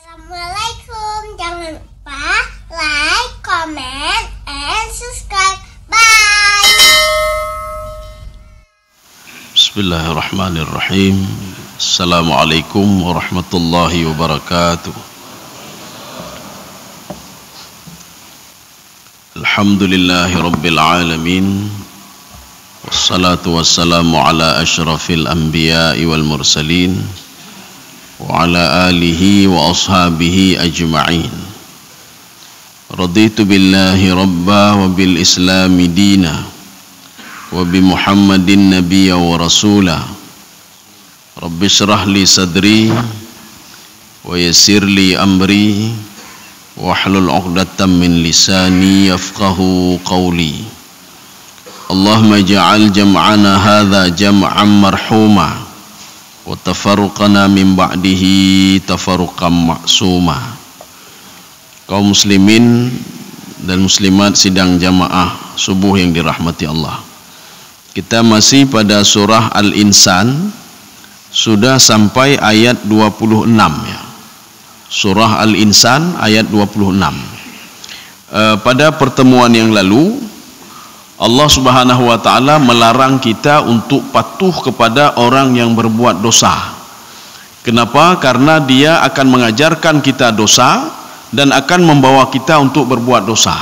Assalamualaikum. Jangan lupa like, comment, and subscribe. Bye. Bismillahirrahmanirrahim. Assalamualaikum warahmatullahi wabarakatuh. Alhamdulillahi rabbil alamin. Wassalatu wassalamu ala asyrafil anbiya'i wal mursalin wa ala alihi wa ashabihi ajma'in. Raditu billahi rabba wa bil islami dina wa bi Muhammadin nabiyya wa rasula. Rabbi shrah li sadri wa yassir li amri wahlul 'uqdatam min lisani yafqahu qawli. Allahumma ja'al jam'ana hadza jam'an marhuma wa tafarruqana min ba'dihi tafarruqan ma'suma. Kaum muslimin dan muslimat sidang jamaah subuh yang dirahmati Allah. Kita masih pada surah Al-Insan, sudah sampai ayat 26 ya. Surah Al-Insan ayat 26. Pada pertemuan yang lalu Allah Subhanahu wa taala melarang kita untuk patuh kepada orang yang berbuat dosa. Kenapa? Karena dia akan mengajarkan kita dosa dan akan membawa kita untuk berbuat dosa.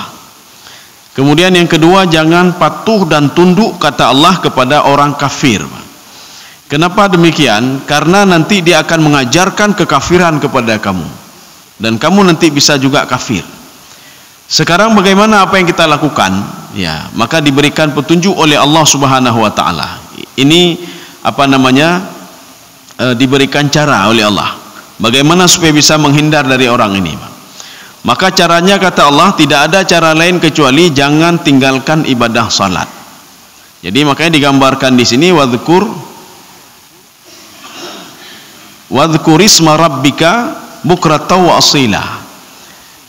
Kemudian yang kedua, jangan patuh dan tunduk kata Allah kepada orang kafir. Kenapa demikian? Karena nanti dia akan mengajarkan kekafiran kepada kamu dan kamu nanti bisa juga kafir. Sekarang bagaimana apa yang kita lakukan? Ya, maka diberikan petunjuk oleh Allah Subhanahu wa taala. Ini diberikan cara oleh Allah. Bagaimana supaya bisa menghindar dari orang ini? Maka caranya kata Allah, tidak ada cara lain kecuali jangan tinggalkan ibadah salat. Jadi makanya digambarkan di sini wadhkurisma rabbika bukratan wa asila.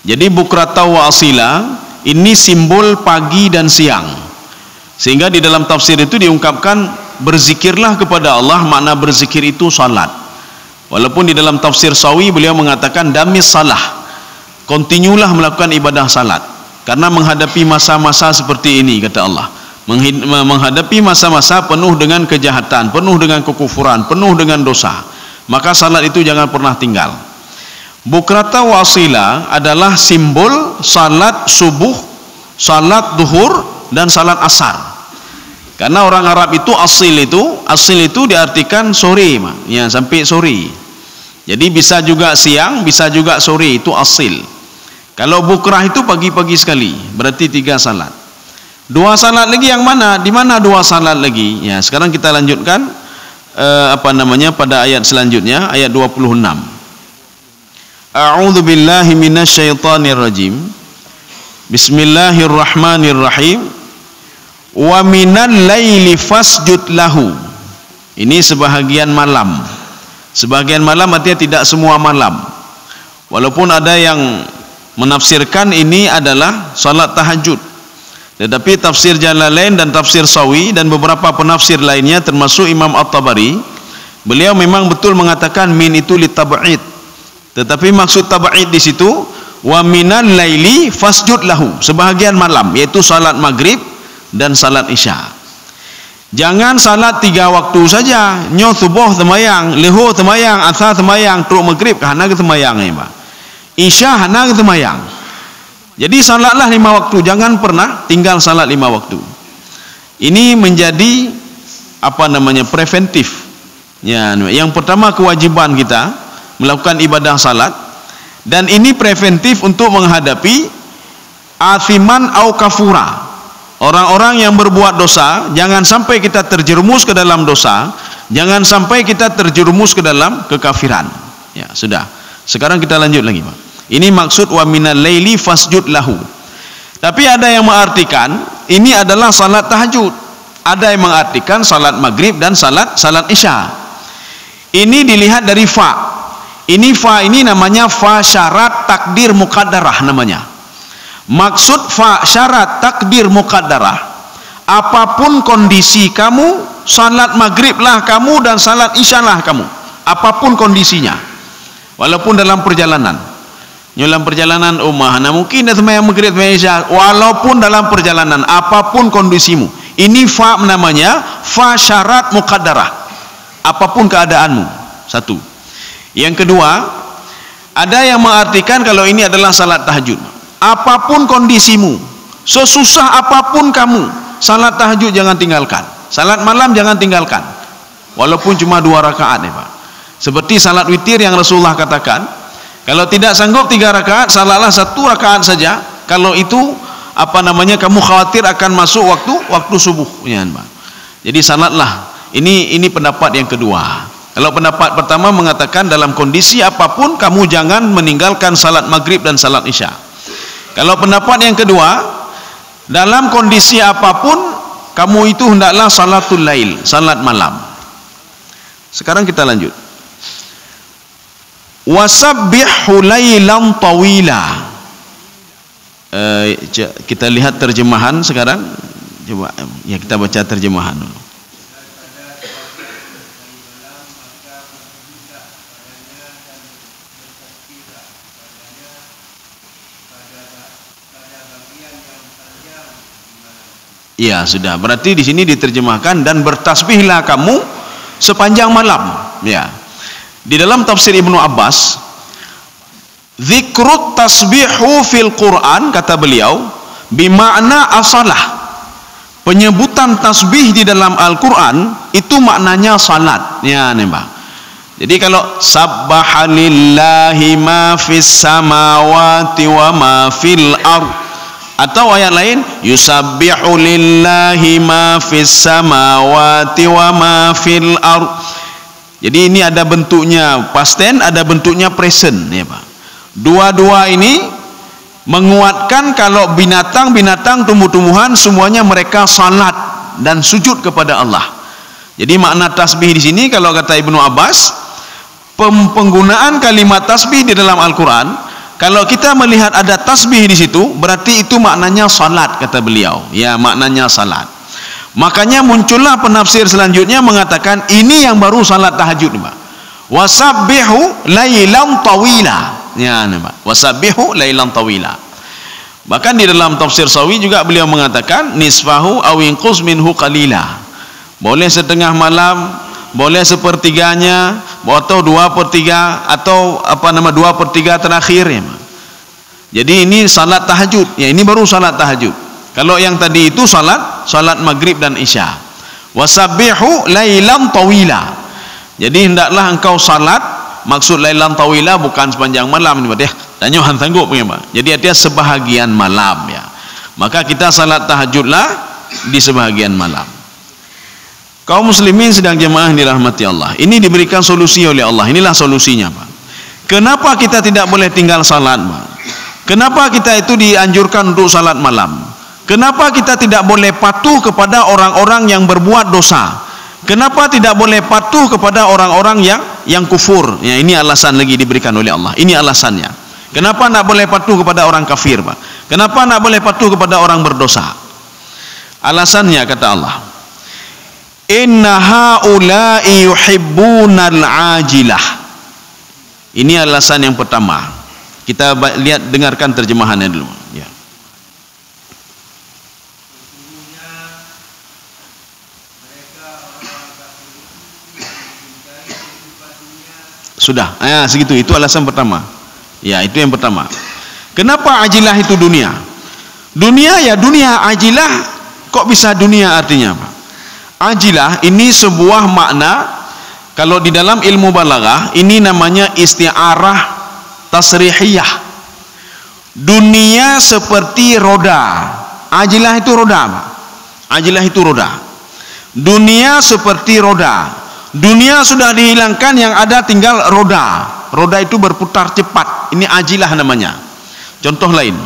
Jadi bukratan wa asila ini simbol pagi dan siang. Sehingga di dalam tafsir itu diungkapkan berzikirlah kepada Allah, makna berzikir itu salat. Walaupun di dalam tafsir Sawi beliau mengatakan damis salah, kontinulah melakukan ibadah salat. Karena menghadapi masa-masa seperti ini kata Allah, menghadapi masa-masa penuh dengan kejahatan, penuh dengan kekufuran, penuh dengan dosa, maka salat itu jangan pernah tinggal. Bukrata wa asila adalah simbol salat subuh, salat duhur, dan salat asar. Karena orang Arab itu asil itu diartikan sore, ya, sampai sore. Jadi bisa juga siang, bisa juga sore, itu asil. Kalau bukrah itu pagi-pagi sekali, berarti 3 salat. 2 salat lagi yang mana? Di mana 2 salat lagi? Ya, sekarang kita lanjutkan pada ayat selanjutnya, ayat 26. A'udzu billahi minasyaitonir rajim. Bismillahirrahmanirrahim. Wa minal laili fasjud lahu. Ini sebahagian malam. Sebahagian malam artinya tidak semua malam. Walaupun ada yang menafsirkan ini adalah salat tahajud. Tetapi tafsir Jalalain dan tafsir Sawi dan beberapa penafsir lainnya termasuk Imam At-Tabari, beliau memang betul mengatakan min itu litab'id. Tetapi maksud tab'id di situ wa minal laili fasjud lahu, sebahagian malam, yaitu salat maghrib dan salat isya. Jangan salat 3 waktu saja, nyo subuh temayang, leho temayang, asar temayang, truk maghrib hana ke temayang ya, isya hana ke temayang. Jadi salatlah 5 waktu, jangan pernah tinggal salat 5 waktu. Ini menjadi preventif. Ya, yang pertama kewajiban kita melakukan ibadah salat, dan ini preventif untuk menghadapi athiman au kafura, orang-orang yang berbuat dosa. Jangan sampai kita terjerumus ke dalam dosa, jangan sampai kita terjerumus ke dalam kekafiran. Ya, sudah. Sekarang kita lanjut lagi, Pak. Ini maksud wa minal laili fasjud lahu. Tapi ada yang mengartikan ini adalah salat tahajud. Ada yang mengartikan salat maghrib dan salat isya. Ini dilihat dari fa. Ini fa ini namanya fa syarat takdir muqaddarah namanya. Maksud fa syarat takdir muqaddarah, apapun kondisi kamu, salat maghrib lah kamu dan salat isya lah kamu, apapun kondisinya. Walaupun dalam perjalanan. Dalam perjalanan umah, nah mungkin dah sembahyang maghrib Malaysia, walaupun dalam perjalanan, apapun kondisimu. Ini fa namanya fa syarat muqaddarah. Apapun keadaanmu. Satu. Yang kedua, ada yang mengartikan kalau ini adalah salat tahajud. Apapun kondisimu, sesusah apapun kamu, salat tahajud jangan tinggalkan. Salat malam jangan tinggalkan. Walaupun cuma 2 rakaat ya Pak. Seperti salat witir yang Rasulullah katakan, kalau tidak sanggup 3 rakaat, salatlah 1 rakaat saja. Kalau itu kamu khawatir akan masuk waktu subuh ya Pak. Jadi salatlah. Ini pendapat yang kedua. Kalau pendapat pertama mengatakan dalam kondisi apapun kamu jangan meninggalkan salat maghrib dan salat isya. Kalau pendapat yang kedua, dalam kondisi apapun kamu itu hendaklah salatul lail, salat malam. Sekarang kita lanjut. Wasabbihu lailan tawila. Kita lihat terjemahan sekarang. Coba ya kita baca terjemahan dulu. Ya sudah, berarti di sini diterjemahkan dan bertasbihlah kamu sepanjang malam. Ya. Di dalam tafsir Ibnu Abbas, zikrut tasbihu fil Quran, kata beliau, bimakna asalah. Penyebutan tasbih di dalam Al-Quran itu maknanya salat. Ya, nih Pak. Jadi kalau sabbaha lillahi ma fis samawati wa ma fil ard, atau ayat lain yusabbihu lillahi ma fis samawati wa ma fil ard. Jadi ini ada bentuknya past tense, ada bentuknya present ya Pak. Dua-dua ini menguatkan kalau binatang-binatang, tumbuh-tumbuhan semuanya mereka salat dan sujud kepada Allah. Jadi makna tasbih di sini kalau kata Ibnu Abbas, penggunaan kalimat tasbih di dalam Al-Quran, kalau kita melihat ada tasbih di situ, berarti itu maknanya salat kata beliau. Ya, maknanya salat. Makanya muncullah penafsir selanjutnya mengatakan ini yang baru salat tahajud nih Pak. Wasabbihu lailan tawila. Ya nih Pak. Wasabbihu lailan tawila. Bahkan di dalam tafsir Sawi juga beliau mengatakan nisfahu aw inqus minhu qalila. Boleh setengah malam, boleh sepertiganya, atau 2/3 atau 2/3 terakhir ya Pak. Jadi ini salat tahajud. Ya ini baru salat tahajud. Kalau yang tadi itu salat maghrib dan isya. Wasabbihu lailan tawila. Jadi hendaklah engkau salat, maksud lailan tawila bukan sepanjang malam ini Pak ya. Danyohan sanggup ya Pak. Jadi dia sebahagian malam ya. Maka kita salat tahajudlah di sebahagian malam. Kaum muslimin sedang jemaah dirahmati Allah. Ini diberikan solusi oleh Allah. Inilah solusinya Pak. Kenapa kita tidak boleh tinggal salat Pak? Kenapa kita itu dianjurkan untuk salat malam? Kenapa kita tidak boleh patuh kepada orang-orang yang berbuat dosa? Kenapa tidak boleh patuh kepada orang-orang yang kufur? Ya, ini alasan lagi diberikan oleh Allah. Ini alasannya. Kenapa tidak boleh patuh kepada orang kafir, Pak? Kenapa tidak boleh patuh kepada orang berdosa? Alasannya kata Allah, inna haula'i yuhibbunal ajilah. Ini alasan yang pertama. Kita lihat dengarkan terjemahannya dulu. Ya. Sudah, segitu. Itu alasan pertama. Ya, itu yang pertama. Kenapa ajilah itu dunia? Dunia ya dunia, ajilah kok bisa dunia artinya apa? Ajilah ini sebuah makna, kalau di dalam ilmu balaghah ini namanya isti'arah tasrihiyah. Dunia seperti roda. Ajilah itu roda, Pak. Ajilah itu roda. Dunia seperti roda. Dunia sudah dihilangkan, yang ada tinggal roda. Roda itu berputar cepat. Ini ajilah namanya. Contoh lain,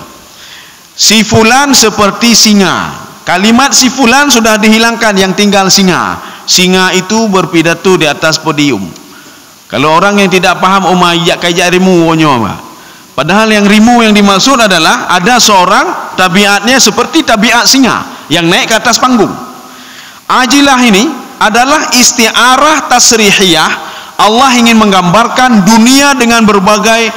si fulan seperti singa. Kalimat si fulan sudah dihilangkan, yang tinggal singa. Singa itu berpidato di atas podium. Kalau orang yang tidak paham umayyak kayak rimu wonyo, padahal yang rimu yang dimaksud adalah ada seorang tabiatnya seperti tabiat singa yang naik ke atas panggung. Ajilah ini adalah isti'arah tasrihiyah Allah ingin menggambarkan dunia dengan berbagai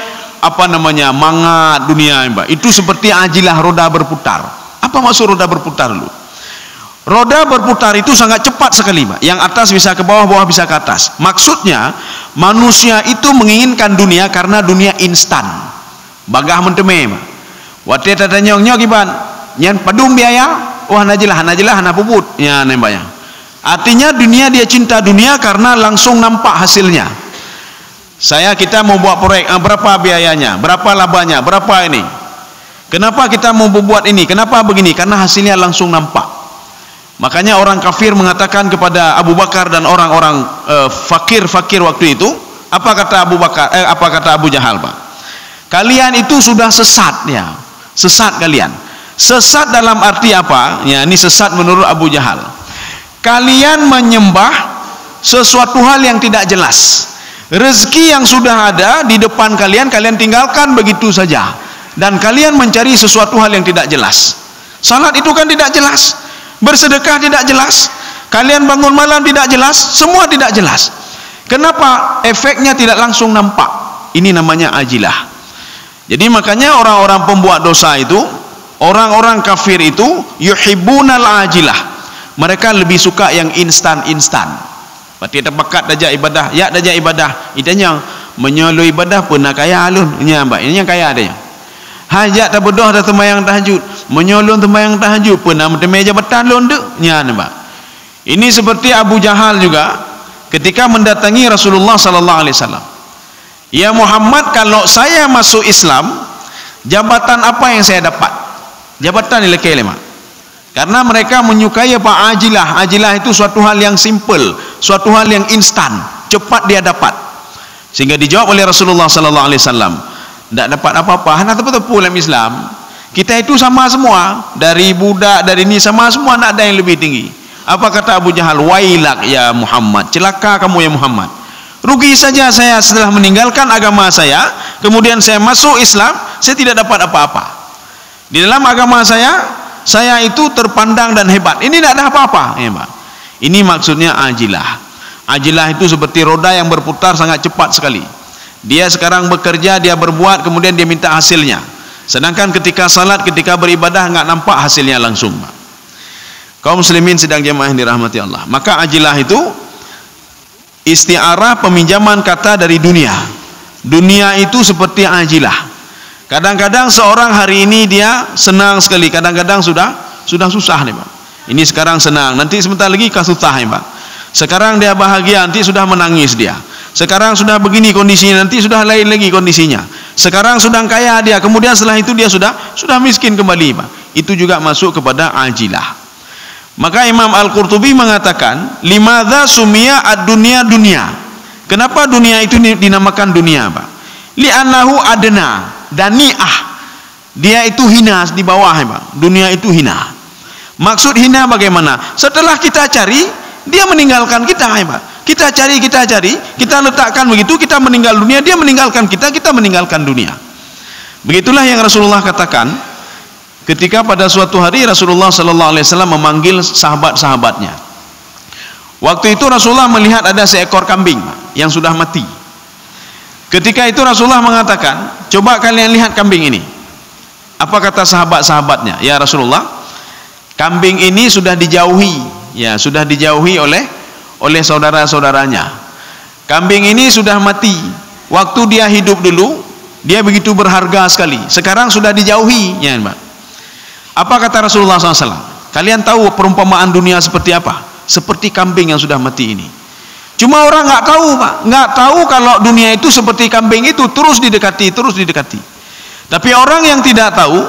mangat dunia, Mbak. Itu seperti ajilah, roda berputar. Apa maksud roda berputar dulu? Roda berputar itu sangat cepat sekali, Mbak. Yang atas bisa ke bawah, bawah bisa ke atas. Maksudnya manusia itu menginginkan dunia karena dunia instan. Bagah menteme, Mbak. Waktu tata nyong iban, nyan padum biaya, wah najilah hana puput, ya nembaknya. Artinya dunia, dia cinta dunia karena langsung nampak hasilnya. Kita mau buat proyek, berapa biayanya, berapa labanya, berapa ini. Kenapa kita mau buat ini? Kenapa begini? Karena hasilnya langsung nampak. Makanya orang kafir mengatakan kepada Abu Bakar dan orang-orang fakir waktu itu, apa kata Abu Jahal, Pak? Kalian itu sudah sesat, ya. Sesat kalian. Sesat dalam arti apa? Ya, ini sesat menurut Abu Jahal. Kalian menyembah sesuatu hal yang tidak jelas. Rezeki yang sudah ada di depan kalian, kalian tinggalkan begitu saja. Dan kalian mencari sesuatu hal yang tidak jelas. Salat itu kan tidak jelas. Bersedekah tidak jelas. Kalian bangun malam tidak jelas. Semua tidak jelas. Kenapa? Efeknya tidak langsung nampak. Ini namanya ajilah. Jadi makanya orang-orang pembuat dosa itu, orang-orang kafir itu, yuhibbunal ajilah. Mereka lebih suka yang instan-instan. Berarti terpekat daja ibadah, ya daja ibadah. Itanya menyolo ibadah pun nak kaya alun. Nya, Mbak, ini yang kaya adanya. Hajat tak berdoa dah sembahyang tahajud, menyolong sembahyang tahajud pun nak meja jabatan lon dek. Nya, Mbak. Ini seperti Abu Jahal juga ketika mendatangi Rasulullah sallallahu alaihi wasallam. Ya Muhammad, kalau saya masuk Islam, jabatan apa yang saya dapat? Jabatan nilai kelima. Karena mereka menyukai apa? Ajilah. Ajilah itu suatu hal yang simple, suatu hal yang instan, cepat dia dapat. Sehingga dijawab oleh Rasulullah sallallahu alaihi wasallam, tidak dapat apa-apa, hanya tepu-tepu dalam Islam. Kita itu sama semua, dari budak, dari ini sama semua, tidak ada yang lebih tinggi. Apa kata Abu Jahal? Wailak ya Muhammad, celaka kamu ya Muhammad. Rugi saja saya setelah meninggalkan agama saya, kemudian saya masuk Islam, saya tidak dapat apa-apa. Di dalam agama saya itu terpandang dan hebat. Ini tidak ada apa-apa, ya, Pak. Ini maksudnya ajilah. Ajilah itu seperti roda yang berputar sangat cepat sekali. Dia sekarang bekerja, dia berbuat, kemudian dia minta hasilnya. Sedangkan ketika salat, ketika beribadah, enggak nampak hasilnya langsung, Pak. Kaum muslimin sedang jemaah yang dirahmati Allah. Maka ajilah itu isti'arah, peminjaman kata dari dunia. Dunia itu seperti ajilah. Kadang-kadang seorang hari ini dia senang sekali, kadang-kadang sudah susah nih, Pak. Ini sekarang senang, nanti sebentar lagi susah nih, Pak. Sekarang dia bahagia, nanti sudah menangis dia. Sekarang sudah begini kondisinya, nanti sudah lain lagi kondisinya. Sekarang sudah kaya dia, kemudian setelah itu dia sudah miskin kembali, Pak. Itu juga masuk kepada ajilah. Maka Imam Al-Qurtubi mengatakan, limadza sumiya ad-dunya dunya. Kenapa dunia itu dinamakan dunia, Pak? Li'annahu adna, dani'ah. Dia itu hina di bawah, Pak. Dunia itu hina. Maksud hina bagaimana? Setelah kita cari, dia meninggalkan kita, Pak. Kita cari, kita letakkan begitu, kita meninggal dunia, dia meninggalkan kita meninggalkan dunia. Begitulah yang Rasulullah katakan ketika pada suatu hari Rasulullah sallallahu alaihi wasallam memanggil sahabat-sahabatnya. Waktu itu Rasulullah melihat ada seekor kambing yang sudah mati. Ketika itu Rasulullah mengatakan, coba kalian lihat kambing ini. Apa kata sahabat-sahabatnya? Ya Rasulullah, kambing ini sudah dijauhi, ya sudah dijauhi oleh saudara-saudaranya. Kambing ini sudah mati. Waktu dia hidup dulu, dia begitu berharga sekali. Sekarang sudah dijauhi, ya Mbak. Apa kata Rasulullah SAW? Kalian tahu perumpamaan dunia seperti apa? Seperti kambing yang sudah mati ini. Cuma orang nggak tahu, Pak. Nggak tahu kalau dunia itu seperti kambing itu, terus didekati. Tapi orang yang tidak tahu,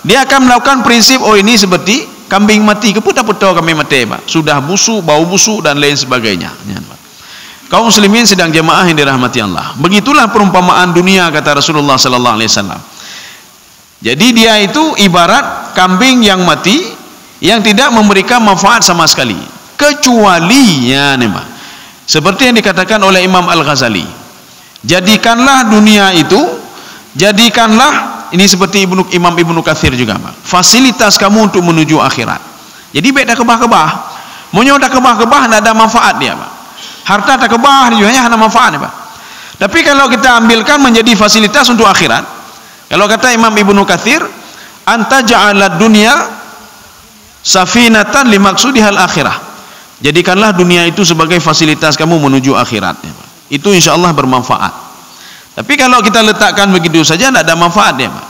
dia akan melakukan prinsip, oh ini seperti kambing mati, keputar-putar kambing mati, Pak. Sudah busuk, bau busuk dan lain sebagainya. Kaum muslimin sedang jemaah yang dirahmati Allah. Begitulah perumpamaan dunia kata Rasulullah sallallahu alaihi wasallam. Jadi dia itu ibarat kambing yang mati yang tidak memberikan manfaat sama sekali, kecuali ya Pak. Seperti yang dikatakan oleh Imam Al-Ghazali. Jadikanlah dunia itu, jadikanlah ini seperti Imam Ibnu Katsir juga, Pak. Fasilitas kamu untuk menuju akhirat. Jadi beda kebah-kebah. Mau nyoda kebah-kebah tidak ada manfaat dia, Pak. Harta tak kebah juga hanya manfaat, Pak. Tapi kalau kita ambilkan menjadi fasilitas untuk akhirat, kalau kata Imam Ibnu Katsir, anta ja'alad dunya safinatan limaksudihal akhirah. Jadikanlah dunia itu sebagai fasilitas kamu menuju akhirat. Itu insyaallah bermanfaat. Tapi kalau kita letakkan begitu saja tidak ada manfaatnya, Pak.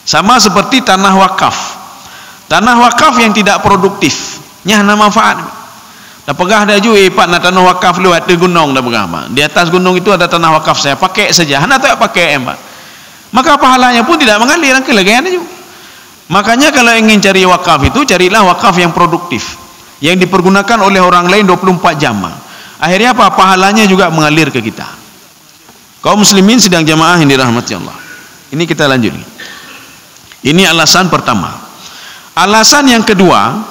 Sama seperti tanah wakaf. Tanah wakaf yang tidak produktif, nya ada manfaat. Dah pegah dah juga pak nak tanah wakaf lewat di gunung dah pegah, Pak. Di atas gunung itu ada tanah wakaf, saya pakai saja. Hana tak pakai, Pak. Maka pahalanya pun tidak mengalir ke lagi ada juga. Makanya kalau ingin cari wakaf itu, carilah wakaf yang produktif, yang dipergunakan oleh orang lain 24 jam. Akhirnya apa? Pahalanya juga mengalir ke kita. Kaum muslimin sidang jamaah yang dirahmati Allah. Ini kita lanjut. Ini alasan pertama. Alasan yang kedua,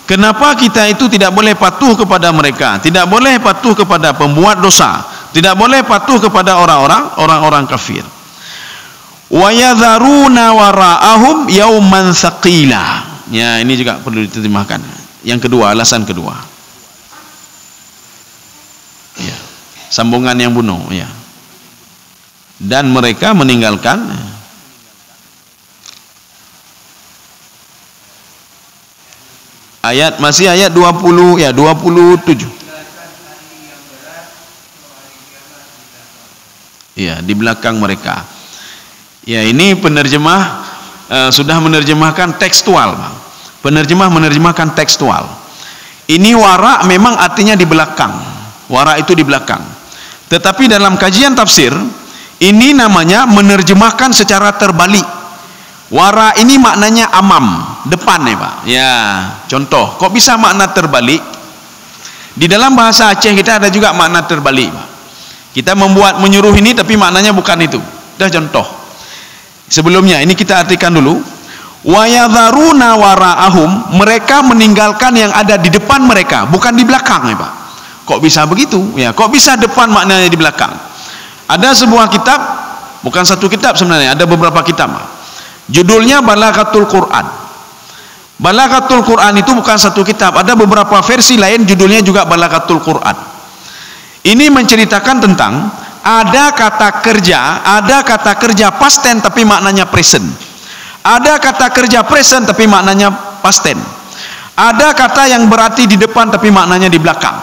kenapa kita itu tidak boleh patuh kepada mereka, tidak boleh patuh kepada pembuat dosa, tidak boleh patuh kepada orang-orang kafir. Wa yadharuna wara'ahum yauman tsaqila. Ya, ini juga perlu diterjemahkan. Yang kedua, alasan kedua. Ya. Sambungan yang bunuh, ya. Dan mereka meninggalkan ayat, masih ayat 20 ya, 27. Ya, di belakang mereka. Ya, ini penerjemah sudah menerjemahkan tekstual, Bang. Penerjemah menerjemahkan tekstual. Ini wara memang artinya di belakang. Wara itu di belakang. Tetapi dalam kajian tafsir, ini namanya menerjemahkan secara terbalik. Wara ini maknanya amam, depan ya, Pak. Ya, contoh, kok bisa makna terbalik? Di dalam bahasa Aceh kita ada juga makna terbalik, Pak. Kita membuat menyuruh ini tapi maknanya bukan itu. Dah contoh. Sebelumnya ini kita artikan dulu. Wa yadharuna wara'ahum, mereka meninggalkan yang ada di depan mereka, bukan di belakang ya, Pak. Kok bisa begitu? Ya, kok bisa depan maknanya di belakang? Ada sebuah kitab, bukan satu kitab sebenarnya, ada beberapa kitab. Judulnya Balaghatul Quran. Balaghatul Quran itu bukan satu kitab, ada beberapa versi lain judulnya juga Balaghatul Quran. Ini menceritakan tentang ada kata kerja past tense tapi maknanya present. Ada kata kerja present tapi maknanya past tense. Ada kata yang berarti di depan tapi maknanya di belakang.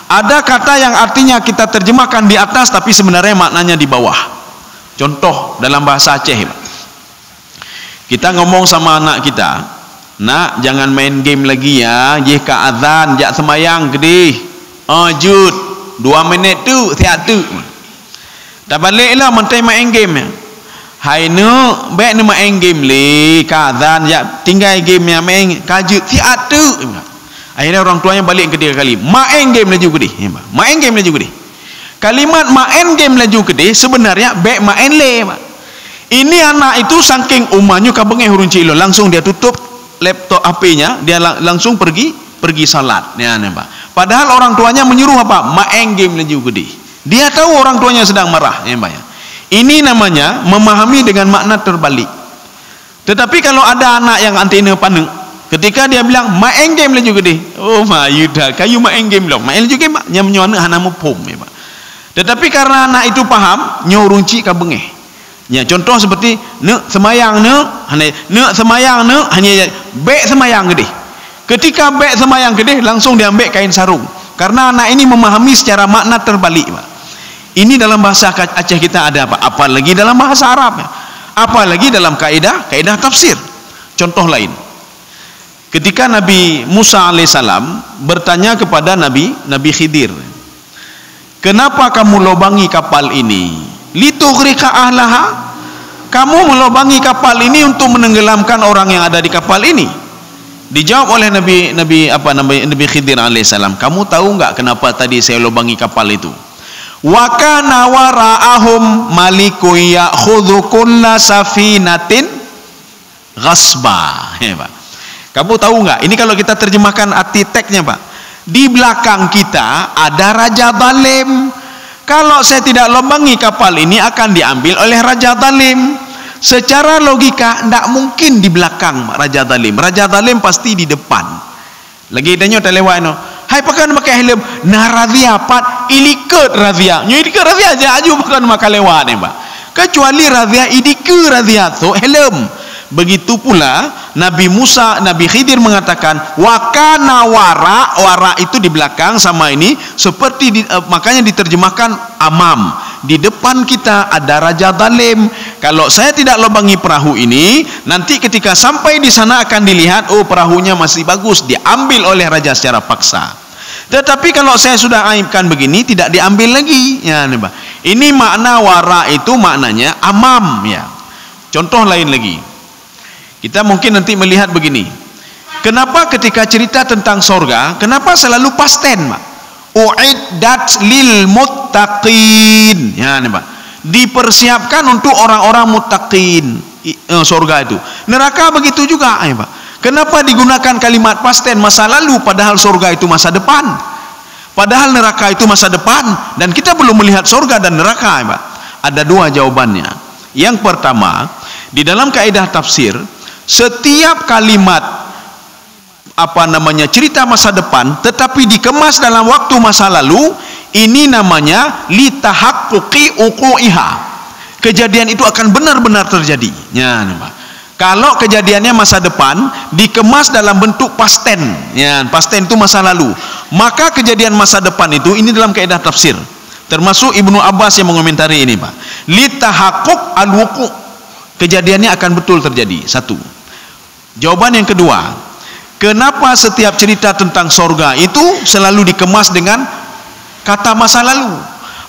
Ada kata yang artinya kita terjemahkan di atas tapi sebenarnya maknanya di bawah. Contoh dalam bahasa Aceh, kita ngomong sama anak kita, nak jangan main game lagi ya, jika azan jak semayang gede, jud 2 minit tu siap tu dah baliklah mentai main game ya. Hai nu baik nu main game le kazan jak tinggal game yang main kajut siap tu. Akhirnya orang tuanya balik ketiga kali, main game laju gede, main game laju gede. Kalimat main game laju gede sebenarnya baik main le, Pak. Ini anak itu saking umahnya kabengeh hurun cilo, langsung dia tutup laptop HP-nya, dia langsung pergi salat. Ya, Pak. Padahal orang tuanya menyuruh apa? Main game laju gede. Dia tahu orang tuanya sedang marah, ya, Pak. Ini namanya memahami dengan makna terbalik. Tetapi kalau ada anak yang antena pandeng, ketika dia bilang main game laju gede, oh ma yuda kayu main game loh, main laju game nyam nyona hanamu pom, ya, Pak. Tetapi karena anak itu paham, nyorunci kabengeh. Ya, contoh seperti nek semayang nek semayang nek hanya bek semayang gede. Ketika bek semayang gede langsung diambil kain sarung. Karena anak ini memahami secara makna terbalik, Pak. Ini dalam bahasa Aceh kita ada apa? Apalagi dalam bahasa Arab, ya. Apalagi dalam kaidah tafsir. Contoh lain. Ketika Nabi Musa alaihissalam bertanya kepada Nabi Khidir, kenapa kamu lobangi kapal ini? Litughriqa ahlaha, kamu melobangi kapal ini untuk menenggelamkan orang yang ada di kapal ini. Dijawab oleh Nabi Khidir alaihissalam, kamu tahu enggak kenapa tadi saya lobangi kapal itu? Wa kana wara'ahum malikun ya'khudhu kulla safinatin ghasba. Ya, Pak. Kamu tahu enggak? Ini kalau kita terjemahkan arti teksnya, Pak. Di belakang kita ada raja zalim. Kalau saya tidak lobangi kapal ini akan diambil oleh raja zalim. Secara logika tidak mungkin di belakang raja zalim. Raja zalim pasti di depan. Lagi tanya tak lewat no. Hai pakan pakai helm na razia pat iliket razia. Nyo iliket razia aja aju pakan makan lewat ni Pak. Kecuali razia idike razia tu helm. Begitu pula Nabi Musa, Nabi Khidir mengatakan wakana wara itu di belakang sama ini seperti makanya diterjemahkan amam. Di depan kita ada raja zalim. Kalau saya tidak lubangi perahu ini, nanti ketika sampai di sana akan dilihat oh perahunya masih bagus, diambil oleh raja secara paksa. Tetapi kalau saya sudah aibkan begini tidak diambil lagi. Ya, ini makna wara itu maknanya amam ya. Contoh lain lagi. Kita mungkin nanti melihat begini. Kenapa ketika cerita tentang sorga, kenapa selalu past tense, Pak? Uiddat lil muttaqin. Ya, nih, Pak. Dipersiapkan untuk orang-orang muttaqin. Sorga itu. Neraka begitu juga, Pak. Kenapa digunakan kalimat past tense masa lalu padahal sorga itu masa depan? Padahal neraka itu masa depan dan kita belum melihat sorga dan neraka, Pak. Ada dua jawabannya. Yang pertama, di dalam kaidah tafsir setiap kalimat cerita masa depan tetapi dikemas dalam waktu masa lalu, ini namanya litahaqquqi uqu'iha. Kejadian itu akan benar-benar terjadi. Ya, Pak. Kalau kejadiannya masa depan dikemas dalam bentuk past tense, ya, past tense itu masa lalu, maka kejadian masa depan itu ini dalam kaidah tafsir. Termasuk Ibnu Abbas yang mengomentari ini, Pak. Litahaqquq al-wuqu'. Kejadiannya akan betul terjadi. Satu. Jawaban yang kedua, kenapa setiap cerita tentang sorga itu selalu dikemas dengan kata masa lalu?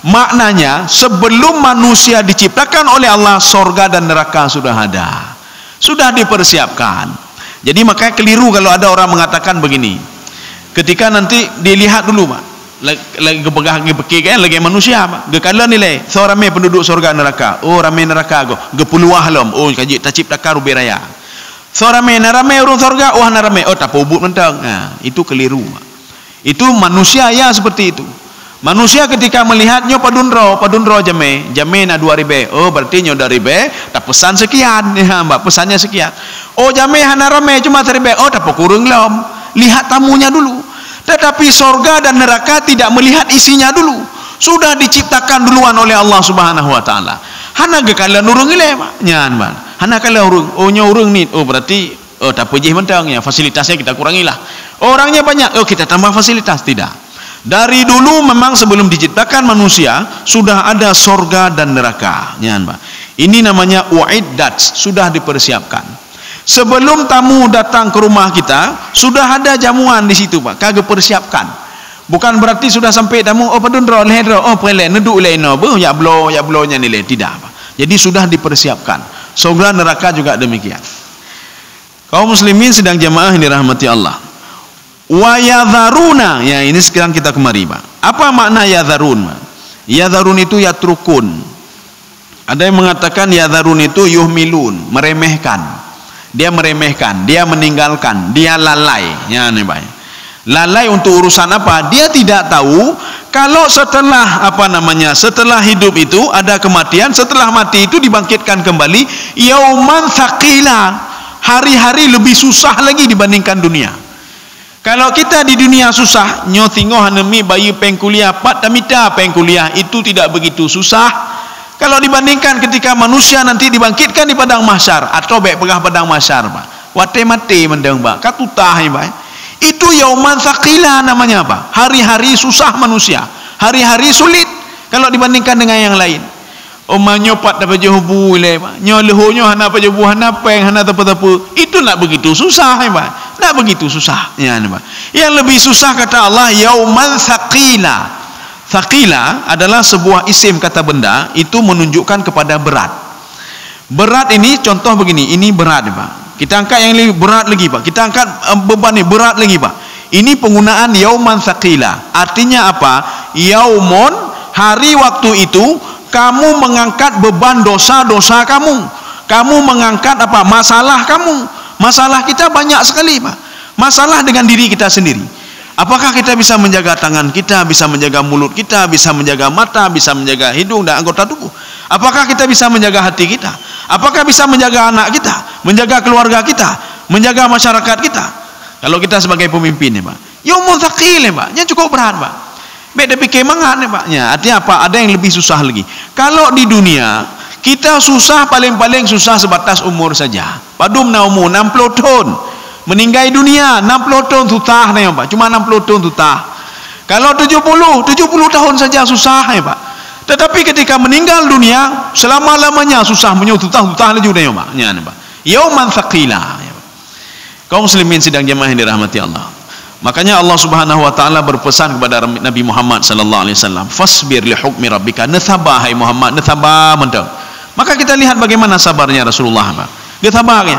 Maknanya sebelum manusia diciptakan oleh Allah, sorga dan neraka sudah ada, sudah dipersiapkan. Jadi makanya keliru kalau ada orang mengatakan begini, ketika nanti dilihat dulu, Pak, lagi kepegah kan lagi manusia, Pak, gekala nilai so ramai penduduk sorga neraka, oh ramai neraka go gepuluah lom, oh kaji terciptakan rubi raya. So ramai urung sorga, wah ramai, oh tak pobut mentang. Nah, itu keliru. Itu manusia ya seperti itu. Manusia ketika melihatnya padunro jame na 2,000. Oh berarti nyo 2,000, tak pesan sekian, ya Mbak, pesannya sekian. Oh jame hana ramai cuma 1,000, oh tak kurang lom. Lihat tamunya dulu. Tetapi sorga dan neraka tidak melihat isinya dulu. Sudah diciptakan duluan oleh Allah Subhanahu wa taala. Hana gekala nurung ile, Pak. Nyan, Pak. Hana kala urung, oh nya urung ni, oh berarti oh tak pejih mentang ya, fasilitasnya kita kurangilah. Orangnya banyak, oh kita tambah fasilitas. Tidak. Dari dulu memang sebelum diciptakan manusia sudah ada sorga dan neraka. Nyan, Pak. Ini namanya uiddat, sudah dipersiapkan. Sebelum tamu datang ke rumah kita sudah ada jamuan di situ, Pak. Kagak persiapkan. Bukan berarti sudah sampai tamu oh padundro lehro oh pele neduk leno bu ya blonya nilai, tidak, Pak. Jadi sudah dipersiapkan. Surga neraka juga demikian. Kaum muslimin sedang jamaah yang dirahmati Allah. Wa yadharuna, ya ini sekarang kita kemari, Pak. Apa makna yadharun, Pak? Yadharun itu yatrukun. Ada yang mengatakan yadharun itu yuhmilun, meremehkan. Dia meremehkan, dia meninggalkan, dia lalai. Ya nih, Pak. Lalai untuk urusan apa? Dia tidak tahu kalau setelah setelah hidup itu ada kematian, setelah mati itu dibangkitkan kembali yauman tsaqila, hari-hari lebih susah lagi dibandingkan dunia. Kalau kita di dunia susah, nyo tingoh hanemi bayi peng kuliah, pat tamita peng kuliah, itu tidak begitu susah. Kalau dibandingkan ketika manusia nanti dibangkitkan di padang mahsyar atau baik pegah padang mahsyar, Pak. Wate mati mendeng, Pak. Katutah, Pak. Itu yauman tsaqila namanya, Pak. Hari-hari susah manusia, hari-hari sulit kalau dibandingkan dengan yang lain. Omanyo pat dapat jehubu le, Pak. Nyo lehonyo hana apa jebu hana peng hana apa-apa. Itu nak begitu susah, Pak. Nak begitu susah. Ya, Pak. Yang lebih susah kata Allah yauman tsaqila. Tsaqila adalah sebuah isim kata benda, itu menunjukkan kepada berat. Berat ini contoh begini, ini berat, Pak. Kita angkat yang lebih berat lagi, Pak. Kita angkat beban ini berat lagi, Pak. Ini penggunaan yauman tsaqila. Artinya apa? Yaumun, hari waktu itu kamu mengangkat beban dosa-dosa kamu. Kamu mengangkat apa? Masalah kamu. Masalah kita banyak sekali, Pak. Masalah dengan diri kita sendiri. Apakah kita bisa menjaga tangan kita, bisa menjaga mulut kita, bisa menjaga mata, bisa menjaga hidung dan anggota tubuh? Apakah kita bisa menjaga hati kita? Apakah bisa menjaga anak kita, menjaga keluarga kita, menjaga masyarakat kita? Kalau kita sebagai pemimpin, ya, Pak. Yaumun thaqil ya Pak, yang cukup berat Pak. Beda fikir mangan ya Pak. Ya, artinya apa? Ada yang lebih susah lagi. Kalau di dunia kita susah paling-paling susah sebatas umur saja. Padum na umur 60 tahun. Meninggal dunia 60 tahun tutah ya Pak. Cuma 60 tahun tutah. Kalau 70 tahun saja susah ya Pak. Tetapi ketika meninggal dunia selama-lamanya susah tutah lagi ya Pak. Ya Pak. Yauman thaqila ya Pak. Kaum muslimin sidang jemaah yang dirahmati Allah. Makanya Allah Subhanahu wa taala berpesan kepada Nabi Muhammad sallallahu alaihi wasallam, "Fasbir li hukmi rabbika." Nathabah hai Muhammad, nathabah mentau. Maka kita lihat bagaimana sabarnya Rasulullah, Pak. Dia sabarnya.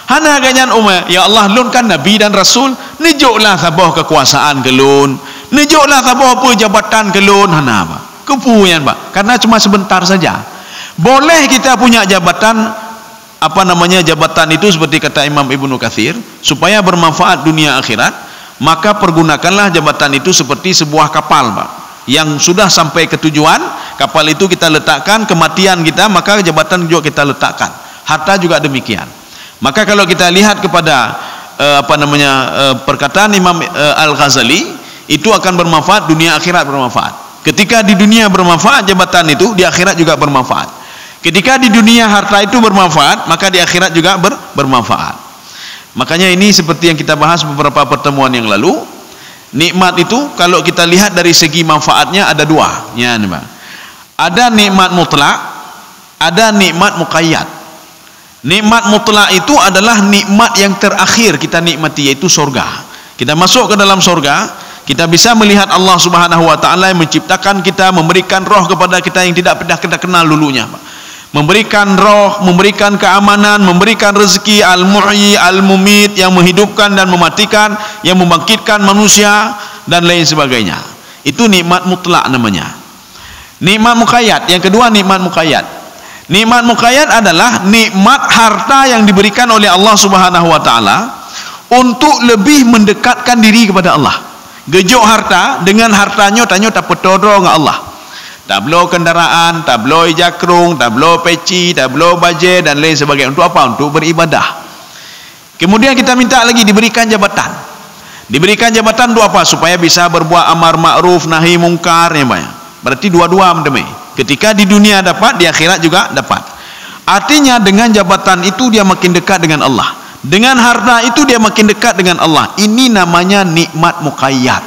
Hana ganyan ya Allah lun kan nabi dan rasul, nijuklah sabah kekuasaan kelun, nijuklah sabah apa jabatan kelun hana Pak. Kepuyan Pak, karena cuma sebentar saja. Boleh kita punya jabatan jabatan itu seperti kata Imam Ibnu Katsir, supaya bermanfaat dunia akhirat. Maka pergunakanlah jabatan itu seperti sebuah kapal Pak, yang sudah sampai ke tujuan, kapal itu kita letakkan, kematian kita, maka jabatan juga kita letakkan, harta juga demikian. Maka kalau kita lihat kepada perkataan Imam Al-Ghazali, itu akan bermanfaat dunia akhirat bermanfaat. Ketika di dunia bermanfaat jabatan itu, di akhirat juga bermanfaat. Ketika di dunia harta itu bermanfaat, maka di akhirat juga bermanfaat. Makanya ini seperti yang kita bahas beberapa pertemuan yang lalu, nikmat itu kalau kita lihat dari segi manfaatnya ada dua ya, ada nikmat mutlak, ada nikmat muqayyad. Nikmat mutlak itu adalah nikmat yang terakhir kita nikmati, yaitu surga. Kita masuk ke dalam surga, kita bisa melihat Allah Subhanahu wa taala yang menciptakan kita, memberikan roh kepada kita yang tidak pernah kita kenal dulunya, memberikan roh, memberikan keamanan, memberikan rezeki, al-muhyi, al-mumit, yang menghidupkan dan mematikan, yang membangkitkan manusia dan lain sebagainya. Itu nikmat mutlak namanya. Nikmat muqayyad, yang kedua nikmat muqayyad. Nikmat muqayyad adalah nikmat harta yang diberikan oleh Allah Subhanahu wa taala untuk lebih mendekatkan diri kepada Allah. Gejuk harta, dengan hartanya tanya tak petodro dengan Allah. Tablo kendaraan, tablo jakrung, tablo peci, tablo baje dan lain sebagainya. Untuk apa? Untuk beribadah. Kemudian kita minta lagi diberikan jabatan. Diberikan jabatan untuk apa? Supaya bisa berbuat amar ma'ruf nahi mungkar ya Pak. Berarti dua-dua mendemai. Ketika di dunia dapat, di akhirat juga dapat. Artinya dengan jabatan itu dia makin dekat dengan Allah. Dengan harta itu dia makin dekat dengan Allah. Ini namanya nikmat muqayyad.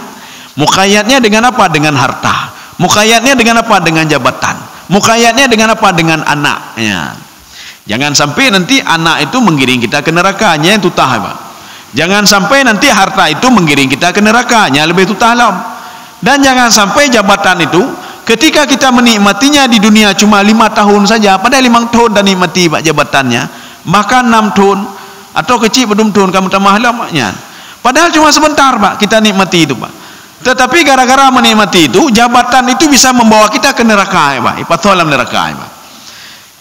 Muqayyadnya dengan apa? Dengan harta. Muqayyadnya dengan apa? Dengan jabatan. Muqayyadnya dengan apa? Dengan anak ya. Jangan sampai nanti anak itu menggiring kita ke nerakanya, itu tutah Pak. Jangan sampai nanti harta itu menggiring kita ke nerakanya, lebih tutah lah. Dan jangan sampai jabatan itu ketika kita menikmatinya di dunia cuma 5 tahun saja, pada 5 tahun dan nikmati Pak jabatannya, maka 6 tahun atau kecil belum tahun kamu tambah lamanya. Padahal cuma sebentar Pak kita nikmati itu Pak. Tetapi gara-gara menikmati itu, jabatan itu bisa membawa kita ke neraka ya Pak. Ipatholam neraka ya Pak.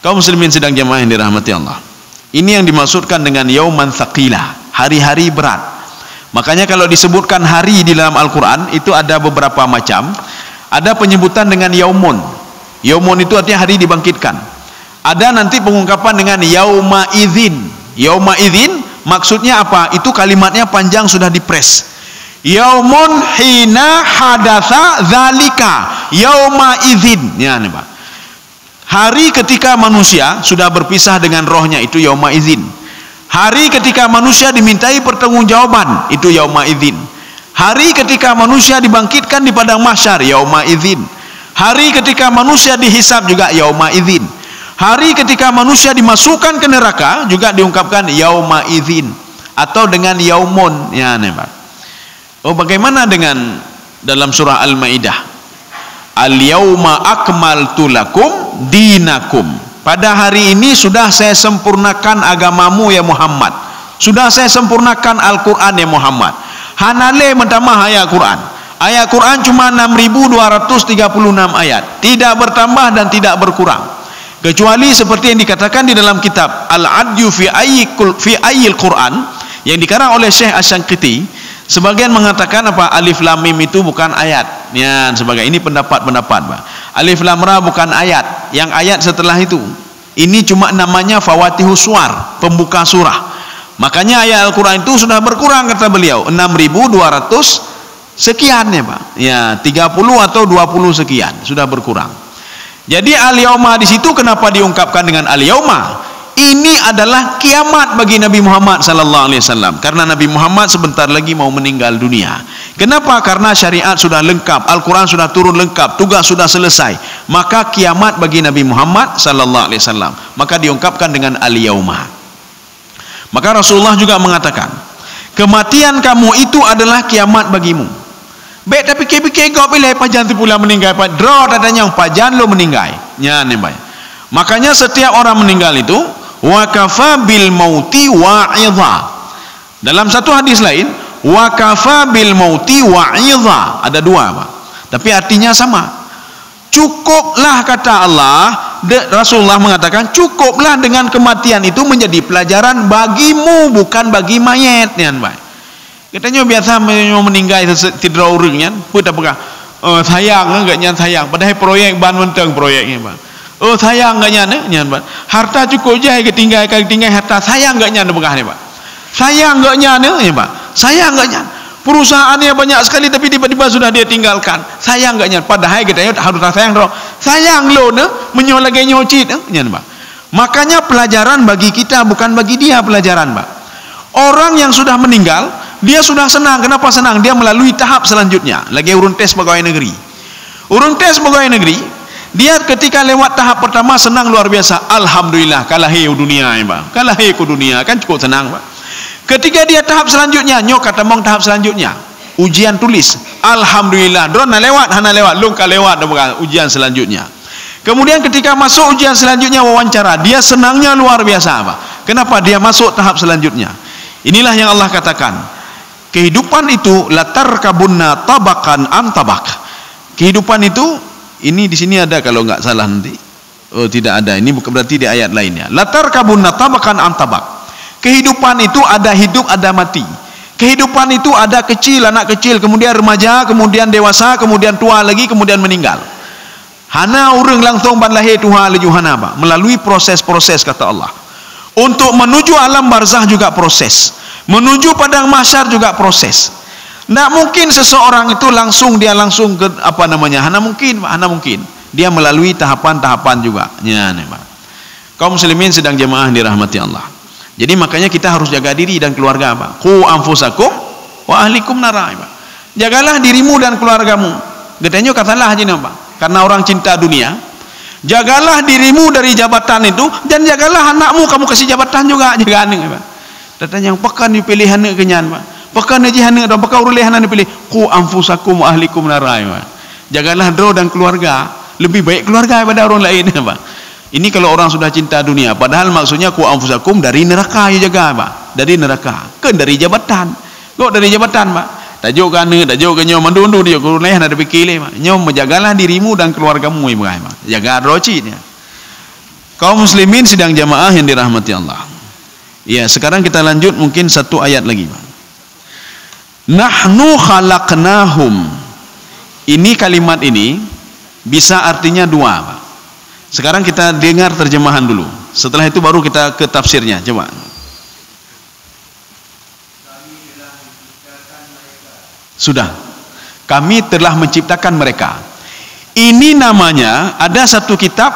Kaum muslimin sedang jemaah yang dirahmati Allah. Ini yang dimaksudkan dengan yauman thaqila, hari-hari berat. Makanya kalau disebutkan hari di dalam Al-Quran itu ada beberapa macam. Ada penyebutan dengan yaumun. Yaumun itu artinya hari dibangkitkan. Ada nanti pengungkapan dengan yauma idzin. Yauma idzin maksudnya apa? Itu kalimatnya panjang, sudah dipres. Yaumun hina hadatsa zalika yauma idzin ya nih Pak. Hari ketika manusia sudah berpisah dengan rohnya, itu yauma idzin. Hari ketika manusia dimintai pertanggungjawaban, itu yauma idzin. Hari ketika manusia dibangkitkan di padang mahsyar, yauma idzin. Hari ketika manusia dihisab juga yauma idzin. Hari ketika manusia dimasukkan ke neraka juga diungkapkan yauma idzin atau dengan yaumun ya nih Pak. Oh, bagaimana dengan dalam surah Al-Maidah? Al-yauma akmaltu lakum dinakum. Pada hari ini sudah saya sempurnakan agamamu ya Muhammad. Sudah saya sempurnakan Al-Quran ya Muhammad. Hanale mentamah ayat Quran. Ayat Quran cuma 6.236 ayat. Tidak bertambah dan tidak berkurang. Kecuali seperti yang dikatakan di dalam kitab Al-Adyu fi Ayyil Quran yang dikarang oleh Syekh Asy-Syanqiti. Sebagian mengatakan apa? Alif lam mim itu bukan ayat. Ya, sebagai ini pendapat-pendapat, Pak. Alif lam ra bukan ayat. Yang ayat setelah itu. Ini cuma namanya fawatihus suwar, pembuka surah. Makanya ayat Al-Quran itu sudah berkurang kata beliau 6.200 sekian ya Pak. Ya 30 atau 20 sekian sudah berkurang. Jadi al-yauma di situ kenapa diungkapkan dengan al-yauma? Ini adalah kiamat bagi Nabi Muhammad sallallahu alaihi wasallam, karena Nabi Muhammad sebentar lagi mau meninggal dunia. Kenapa? Karena syariat sudah lengkap, Al-Quran sudah turun lengkap, tugas sudah selesai. Maka kiamat bagi Nabi Muhammad sallallahu alaihi wasallam, maka diungkapkan dengan al-yauma. Maka Rasulullah juga mengatakan, kematian kamu itu adalah kiamat bagimu. Baik tapi fikir kau pilih pajan tu pula meninggal, pak draw dadanya pajan lo meninggal. Nya ne baik. Makanya setiap orang meninggal itu wa kafa bil mauti wa'idha. Dalam satu hadis lain wa kafa bil mauti wa'idha. Ada dua Pak. Tapi artinya sama. Cukuplah kata Allah, Rasulullah mengatakan cukuplah dengan kematian itu menjadi pelajaran bagimu, bukan bagi mayat nian baik. Katanya biasa meninggal tidak orangnya, pun tak pegang. Sayang enggaknya sayang. Padahal proyek ban menteng proyeknya Pak. Sayang enggaknya nyan Pak. Harta cukup je ketinggal harta, sayang enggaknya pegang ni Pak. Sayang enggaknya Pak. Sayang enggaknya. Perusahaannya banyak sekali tapi tiba-tiba sudah dia tinggalkan. Sayang enggaknya. Padahal katanya harus sayang dong. Sayang lo menyol lagi nyocit nyan Pak. Makanya pelajaran bagi kita bukan bagi dia pelajaran Pak. Orang yang sudah meninggal dia sudah senang. Kenapa senang? Dia melalui tahap selanjutnya. Lagi urun tes pegawai negeri. Urun tes pegawai negeri, dia ketika lewat tahap pertama senang luar biasa. Alhamdulillah kalahi dunia ya Pak. Kalahi ku dunia kan cukup senang Pak. Ketika dia tahap selanjutnya, nyok kata mong tahap selanjutnya, ujian tulis. Alhamdulillah, drona lewat, hana lewat, lungka lewat ujian selanjutnya. Kemudian ketika masuk ujian selanjutnya wawancara, dia senangnya luar biasa Pak. Kenapa? Dia masuk tahap selanjutnya. Inilah yang Allah katakan. Kehidupan itu latar kabunna tabakan antabak. Kehidupan itu ini di sini ada kalau enggak salah nanti. Oh tidak ada. Ini bukan berarti di ayat lainnya. Latar kabunna tabakan antabak. Kehidupan itu ada hidup ada mati. Kehidupan itu ada kecil anak kecil, kemudian remaja, kemudian dewasa, kemudian tua lagi, kemudian meninggal. Hana urang langsung ban lahir Tuhan leju hana Pak. Melalui proses-proses kata Allah. Untuk menuju alam barzah juga proses. Menuju padang mahsyar juga proses. Tidak mungkin seseorang itu langsung ke apa namanya? Hana mungkin. Dia melalui tahapan-tahapan juga. Ya, nih, Pak. Kaum muslimin sedang jemaah dirahmati Allah. Jadi makanya kita harus jaga diri dan keluarga Pak. Qu anfusakum wa ahlikum nara Pak. Jagalah dirimu dan keluargamu. Gedenya katalah aja Pak. Karena orang cinta dunia. Jagalah dirimu dari jabatan itu dan jagalah anakmu, kamu kasih jabatan juga jaga anak Pak. Datang yang pekan dipilih anak kenyan Pak. Pekan aja anak dan pekan urulih anak dipilih. Qu anfusakum wa ahlikum nara Pak. Jagalah dro dan keluarga. Lebih baik keluarga daripada orang lain Pak. Ini kalau orang sudah cinta dunia, padahal maksudnya qu anfusakum dari neraka ya jaga Pak. Dari neraka, kan dari jabatan. Kok dari jabatan Pak? Tajuk kan tajuk ke nyom mandu dia urulih ada fikir Pak. Nyom menjagalah dirimu dan keluargamu Pak. Jaga rocitnya. Kaum muslimin sidang jamaah yang dirahmati Allah. Ya, sekarang kita lanjut mungkin satu ayat lagi Pak. Nahnu khalaqnahum. Ini kalimat ini bisa artinya dua Pak. Sekarang kita dengar terjemahan dulu. Setelah itu baru kita ke tafsirnya. Coba. Sudah. Kami telah menciptakan mereka. Ini namanya, ada satu kitab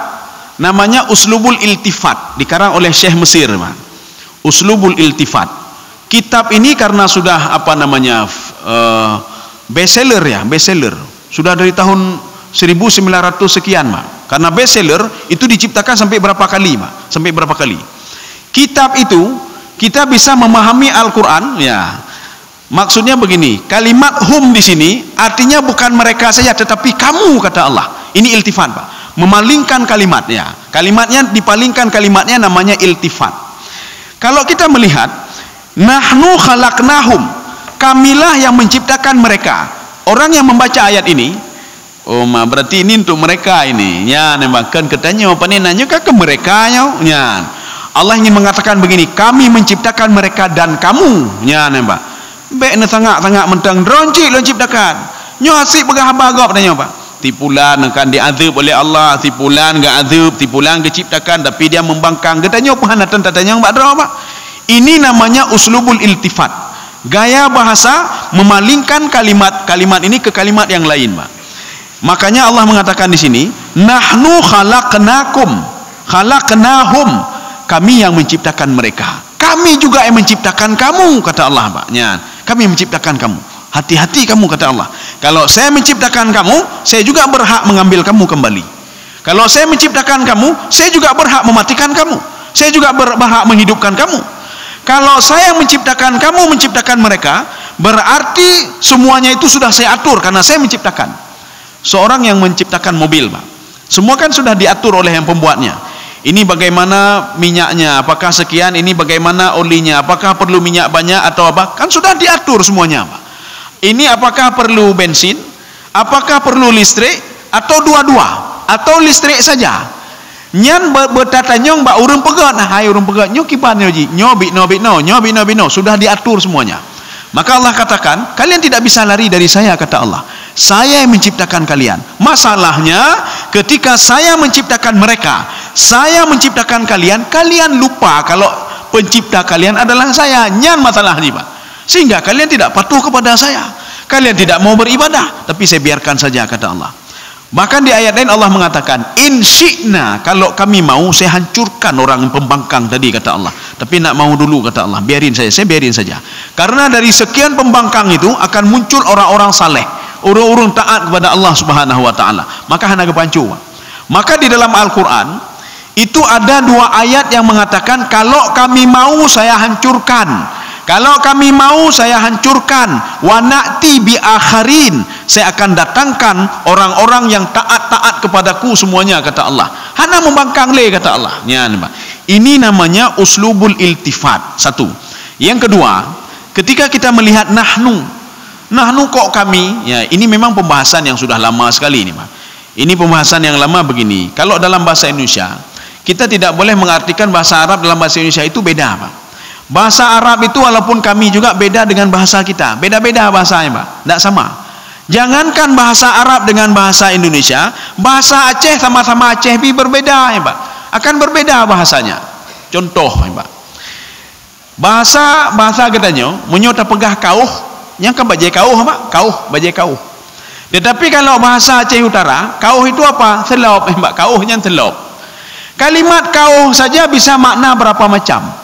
namanya Uslubul Iltifat, dikarang oleh Syekh Mesir Pak. Uslubul Iltifat. Kitab ini karena sudah apa namanya bestseller ya, bestseller. Sudah dari tahun 1900 sekian Pak. Karena bestseller itu diciptakan sampai berapa kali Pak? Sampai berapa kali? Kitab itu kita bisa memahami Al-Qur'an ya. Maksudnya begini, kalimat hum di sini artinya bukan mereka saja tetapi kamu kata Allah. Ini iltifat Pak. Memalingkan kalimatnya. Kalimatnya dipalingkan, kalimatnya namanya iltifat. Kalau kita melihat nahnu khalaqnahum, kamilah yang menciptakan mereka. Orang yang membaca ayat ini, oh berarti ini untuk mereka ini. Ya, nembakkan katanya apa nih nanya ke mereka nya. Allah ingin mengatakan begini, kami menciptakan mereka dan kamu. Ya nembak. Baik ne sangat-sangat mentang dronci lo ciptakan. Nyo asik begah-bagap tanya Pak. Tipulan akan diazab oleh Allah, tipulan enggak azab, tipulan diciptakan tapi dia membangkang. Katanya apa hanatan tatanya Mbak Dra Pak. Ini namanya uslubul iltifat. Gaya bahasa memalingkan kalimat ini ke kalimat yang lain, Pak. Makanya Allah mengatakan di sini, nahnu khalaqnahum. Kami yang menciptakan mereka. Kami juga yang menciptakan kamu, kata Allah, Pak. Kami menciptakan kamu. Hati-hati kamu, kata Allah. Kalau saya menciptakan kamu, saya juga berhak mengambil kamu kembali. Kalau saya menciptakan kamu, saya juga berhak mematikan kamu. Saya juga berhak menghidupkan kamu. Kalau saya menciptakan kamu, menciptakan mereka, berarti semuanya itu sudah saya atur karena saya menciptakan. Seorang yang menciptakan mobil, Pak, semua kan sudah diatur oleh yang pembuatnya. Ini bagaimana minyaknya, apakah sekian, ini bagaimana olinya, apakah perlu minyak banyak atau apa, kan sudah diatur semuanya, Pak. Ini apakah perlu bensin, apakah perlu listrik, atau dua-dua, atau listrik saja. Nyan bertatanyong mbak urung pegat, nah hai urung pegat nyo kipan nyoji nyobik no sudah diatur semuanya. Maka Allah katakan, kalian tidak bisa lari dari saya, kata Allah. Saya yang menciptakan kalian. Masalahnya ketika saya menciptakan mereka, saya menciptakan kalian, kalian lupa kalau pencipta kalian adalah saya. Nyan masalahnya, Pak. Sehingga kalian tidak patuh kepada saya. Kalian tidak mau beribadah, tapi saya biarkan saja, kata Allah. Bahkan di ayat lain Allah mengatakan, in syi'na, kalau kami mau saya hancurkan orang pembangkang tadi, kata Allah. Tapi nak mau dulu, kata Allah, biarin saya biarin saja. Karena dari sekian pembangkang itu akan muncul orang-orang saleh, orang-orang taat kepada Allah Subhanahu wa taala. Maka hana kepancu. Maka di dalam Al-Qur'an itu ada 2 ayat yang mengatakan kalau kami mau saya hancurkan. Kalau kami mau saya hancurkan, wa na'ti bi akharin, saya akan datangkan orang-orang yang taat-taat kepadaku semuanya, kata Allah. Hana membangkang le, kata Allah. Ini namanya uslubul iltifat. Satu. Yang kedua, ketika kita melihat nahnu kok kami, ya ini memang pembahasan yang sudah lama sekali ini, Pak. Ini pembahasan yang lama begini. Kalau dalam bahasa Indonesia, kita tidak boleh mengartikan bahasa Arab dalam bahasa Indonesia itu beda, Pak. Bahasa Arab itu walaupun kami juga beda dengan bahasa kita, beda-beda bahasanya, Pak, tidak sama. Jangankan bahasa Arab dengan bahasa Indonesia, bahasa Aceh sama-sama Aceh tapi berbeda, ya, Pak. Akan berbeda bahasanya. Contoh, ya, Pak. Bahasa katanya menyota pegah kauh, yang kan bajai kauh, Pak, kauh, bajai kauh. Tetapi kalau bahasa Aceh Utara, kauh itu apa? Selop, ya, Pak, kauhnya selop. Kalimat kauh saja bisa makna berapa macam.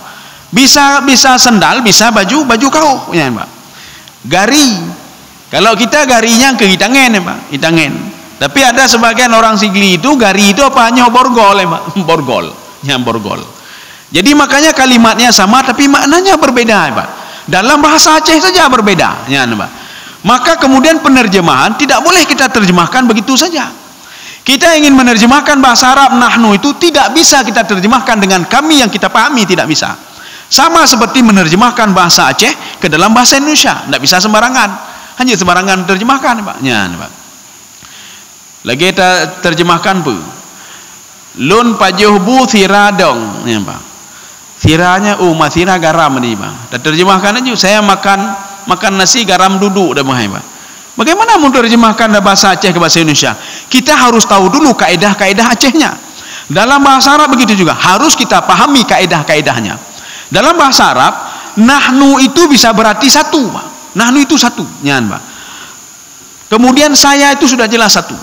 Bisa sendal, bisa baju kauh, ya, Pak. Gari, kalau kita garinya ke hitangen, ya, Pak, hitangen. Tapi ada sebagian orang Sigli itu gari itu apa? Hanya borgol, ya, Pak, borgol. Jadi makanya kalimatnya sama tapi maknanya berbeda, ya, Pak. Dalam bahasa Aceh saja berbeda, ya, Pak. Maka kemudian penerjemahan tidak boleh kita terjemahkan begitu saja. Kita ingin menerjemahkan bahasa Arab nahnu itu tidak bisa kita terjemahkan dengan kami yang kita pahami, tidak bisa. Sama seperti menerjemahkan bahasa Aceh ke dalam bahasa Indonesia, tidak bisa sembarangan, hanya sembarangan terjemahkan, Pak. Ya, Pak. Lagi kita terjemahkan pu, lun pajuh bu thiradong, ya, Pak. Thiranya thira garam ni, Pak. Dan terjemahkan aja, saya makan nasi garam duduk dah, Pak. Bagaimana menerjemahkan bahasa Aceh ke bahasa Indonesia? Kita harus tahu dulu kaedah-kaedah Acehnya. Dalam bahasa Arab begitu juga, harus kita pahami kaedah-kaedahnya. Dalam bahasa Arab, nahnu itu bisa berarti satu, Pak. Nahnu itu satu, nyan, Pak. Kemudian saya itu sudah jelas satu.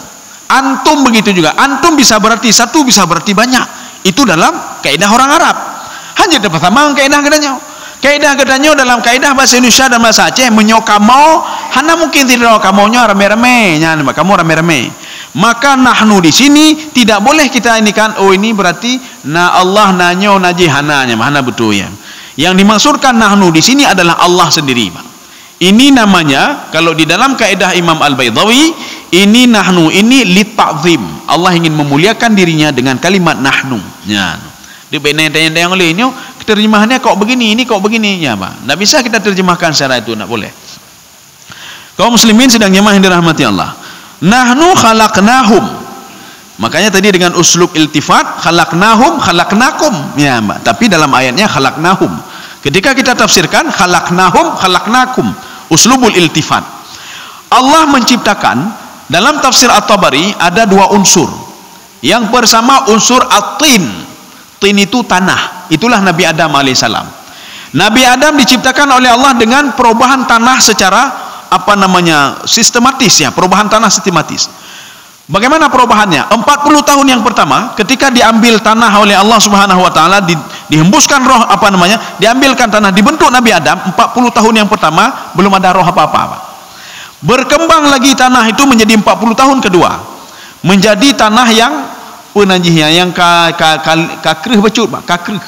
Antum begitu juga. Antum bisa berarti satu, bisa berarti banyak. Itu dalam kaidah orang Arab. Hanya dapat sama kaidah-kaidahnya. Kaidah-kaidahnya dalam kaidah bahasa Indonesia dan bahasa Aceh menyokamo, hana mungkin tidak kamonya rame-rame, nyan, Pak. Kamu rame-rame. Maka nahnu di sini tidak boleh kita ini kan, oh ini berarti na Allah nanyo naji hananya, mana betul ya. Yang dimaksudkan nahnu di sini adalah Allah sendiri, Pak. Ini namanya kalau di dalam kaidah Imam Al-Baydawi, ini nahnu ini lit'zim. Allah ingin memuliakan dirinya dengan kalimat nahnu. Ya. Di tanya-tanya yang lainnya, terjemahannya kok begini, ini kok begini, ya, Pak. Tidak bisa kita terjemahkan secara itu, tidak boleh. Kaum muslimin sedang jemaah yang dirahmati Allah. Nahnu khalaqnahum. Makanya tadi dengan uslub iltifat, khalaqnahum, khalaqnakum, ya, Mbak. Tapi dalam ayatnya khalaqnahum. Ketika kita tafsirkan khalaqnahum, khalaqnakum, uslubul iltifat. Allah menciptakan, dalam tafsir At-Tabari ada 2 unsur. Yang pertama unsur at-tin. Tin itu tanah. Itulah Nabi Adam alaihissalam. Nabi Adam diciptakan oleh Allah dengan perubahan tanah secara sistematis ya, perubahan tanah sistematis. Bagaimana perubahannya? 40 tahun yang pertama ketika diambil tanah oleh Allah Subhanahu wa taala, dihembuskan roh diambilkan tanah, dibentuk Nabi Adam. 40 tahun yang pertama belum ada roh apa-apa. Berkembang lagi tanah itu menjadi 40 tahun kedua, menjadi tanah yang penajihnya, yang kakrih becut, kakrih.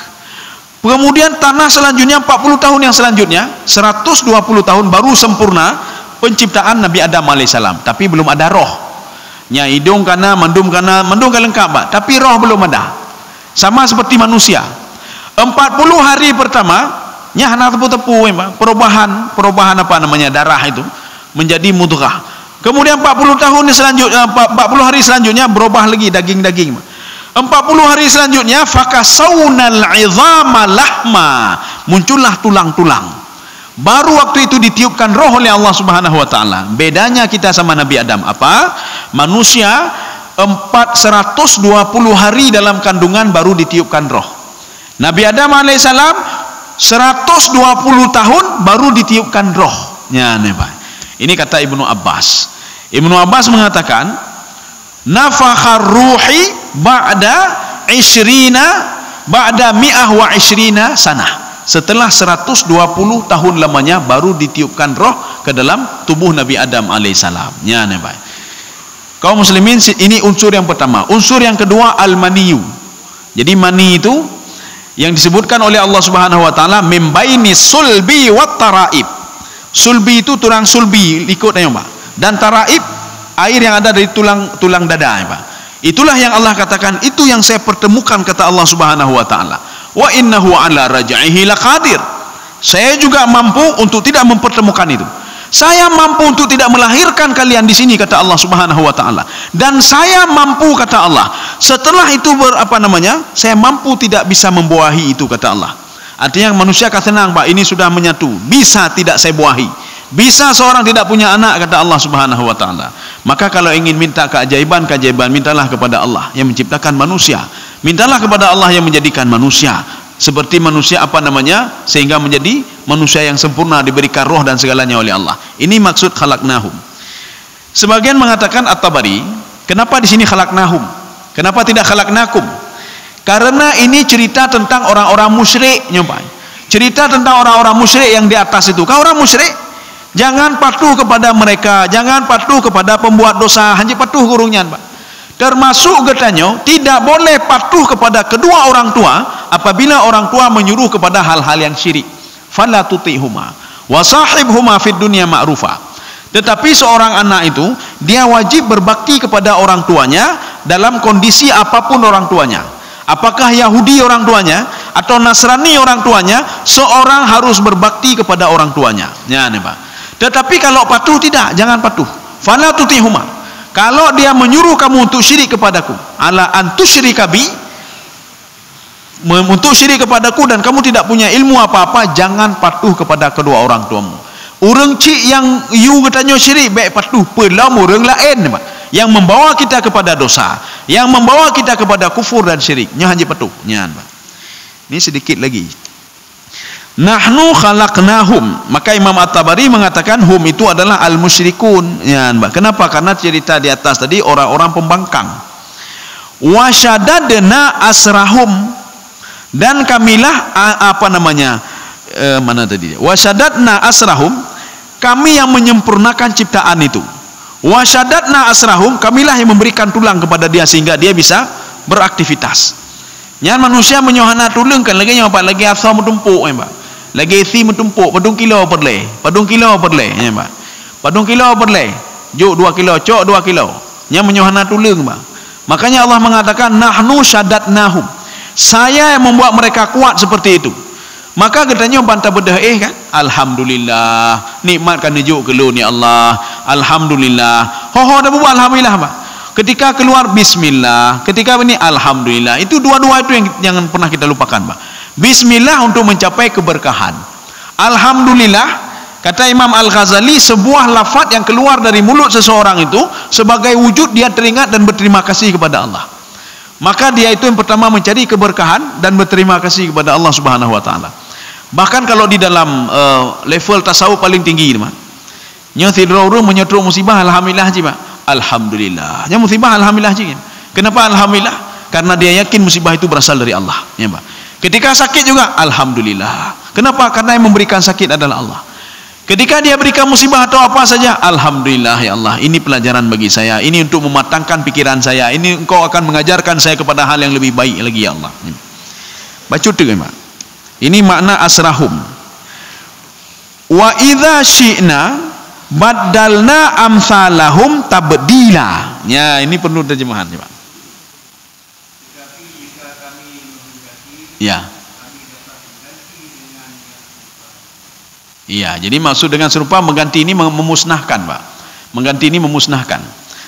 Kemudian tanah selanjutnya 40 tahun yang selanjutnya 120 tahun baru sempurna penciptaan Nabi Adam alaihissalam, tapi belum ada roh. Nya hidung kana, mendung lengkap, tapi roh belum ada. Sama seperti manusia. 40 hari pertama nya hana tepu-tepu perubahan darah itu menjadi mudghah. Kemudian 40 tahun selanjutnya, 40 hari selanjutnya berubah lagi daging-daging. 40 hari selanjutnya fakasaunal 'idhama lahma, muncullah tulang-tulang. Baru waktu itu ditiupkan roh oleh Allah Subhanahu wa taala. Bedanya kita sama Nabi Adam apa? Manusia 120 hari dalam kandungan baru ditiupkan roh. Nabi Adam alaihissalam 120 tahun baru ditiupkan rohnya. Ini kata Ibnu Abbas. Ibnu Abbas mengatakan nafakhar ruhi ba'da 120 sanah. Setelah 120 tahun lamanya baru ditiupkan roh ke dalam tubuh Nabi Adam alaihissalam. Ya, kaum muslimin, ini unsur yang pertama. Unsur yang kedua al-maniyu. Jadi mani itu yang disebutkan oleh Allah Subhanahu wa taala min baini sulbi wat taraib. Sulbi itu tulang sulbi ikutnya, Pak. Dan taraib air yang ada dari tulang dada, Pak. Itulah yang Allah katakan, itu yang saya pertemukan kata Allah Subhanahu wa taala. Wa innahu ala raj'ihi laqadir. Saya juga mampu untuk tidak mempertemukan itu. Saya mampu untuk tidak melahirkan kalian di sini kata Allah Subhanahu wa taala. Dan saya mampu kata Allah, setelah itu saya mampu tidak bisa membuahi itu kata Allah. Artinya manusia kata tenang, Pak, ini sudah menyatu. Bisa tidak saya buahi. Bisa seorang tidak punya anak kata Allah Subhanahu wa taala. Maka kalau ingin minta keajaiban, mintalah kepada Allah yang menciptakan manusia. Mintalah kepada Allah yang menjadikan manusia seperti manusia sehingga menjadi manusia yang sempurna, diberikan roh dan segalanya oleh Allah. Ini maksud khalaqnahum. Sebagian mengatakan At-Tabari, kenapa di sini khalaqnahum? Kenapa tidak khalaqnakum? Karena ini cerita tentang orang-orang musyrik, cerita tentang orang-orang musyrik yang di atas itu. Kalau orang musyrik, jangan patuh kepada mereka, jangan patuh kepada pembuat dosa, hanya patuh gurungnya, Pak. Termasuk katanya tidak boleh patuh kepada kedua orang tua apabila orang tua menyuruh kepada hal-hal yang syirik. Fala tuti'huma wa sahibhuma fid dunya ma'rufa. Tetapi seorang anak itu dia wajib berbakti kepada orang tuanya dalam kondisi apapun orang tuanya. Apakah Yahudi orang tuanya atau Nasrani orang tuanya, seorang harus berbakti kepada orang tuanya. Ya, nih, Pak. Tetapi kalau patuh tidak, jangan patuh. Fala tuti'huma. Kalau dia menyuruh kamu untuk syirik kepadaku, ala antusyrika bi, untuk syirik kepadaku dan kamu tidak punya ilmu apa-apa, jangan patuh kepada kedua orang tuamu. Orang cik yang you katanya syirik, baik patuh pelam orang lain, yang membawa kita kepada dosa, yang membawa kita kepada kufur dan syirik. Nya hanya patuh. Nya, ini sedikit lagi. Nahnu khalaqnahum. Maka Imam At-Tabari mengatakan hum itu adalah al-musyrikun. Ya, kenapa? Karena cerita di atas tadi orang-orang pembangkang. Wa shaddadna asrahum, dan kamilah mana tadi? Wa shaddadna asrahum, kami yang menyempurnakan ciptaan itu. Wa shaddadna asrahum, kamilah yang memberikan tulang kepada dia sehingga dia bisa beraktivitas. Yang manusia menyohana tulang kan lagi yang apa lagi asal menumpuk, Pak. Lagi isi menumpuk padung kilo perle, ya, Pak. Padung kilo perle, juk 2 kilo, cok 2 kilo. Yang menyohana tulang, Pak. Makanya Allah mengatakan nahnu syaddadnahum. Saya yang membuat mereka kuat seperti itu. Maka katanya bantah bedah kan? Alhamdulillah, nikmatkan juk kelo ni Allah. Alhamdulillah. Dah buat alhamdulillah, Pak. Ketika keluar bismillah, ketika ini alhamdulillah. Itu dua-dua itu yang jangan pernah kita lupakan, Pak. Bismillah untuk mencapai keberkahan. Alhamdulillah, kata Imam Al-Ghazali, sebuah lafaz yang keluar dari mulut seseorang itu sebagai wujud dia teringat dan berterima kasih kepada Allah. Maka dia itu yang pertama mencari keberkahan dan berterima kasih kepada Allah Subhanahu wa taala. Bahkan kalau di dalam level tasawuf paling tinggi mah, nyo tidro-ru menyetru musibah alhamdulillah ji Pak. Alhamdulillah. Nya musibah alhamdulillah ji. Kenapa alhamdulillah? Karena dia yakin musibah itu berasal dari Allah, ya Pak. Ketika sakit juga alhamdulillah. Kenapa? Karena yang memberikan sakit adalah Allah. Ketika dia berikan musibah atau apa saja, alhamdulillah ya Allah, ini pelajaran bagi saya, ini untuk mematangkan pikiran saya, ini engkau akan mengajarkan saya kepada hal yang lebih baik lagi ya Allah. Baca tu kan Pak. Ini makna asrahum. Wa idza syi'na baddalna amsalahum tabdila. Ya, ini perlu terjemahan ya Pak. Ya. Iya, jadi maksud dengan serupa mengganti ini memusnahkan Pak. Mengganti ini memusnahkan.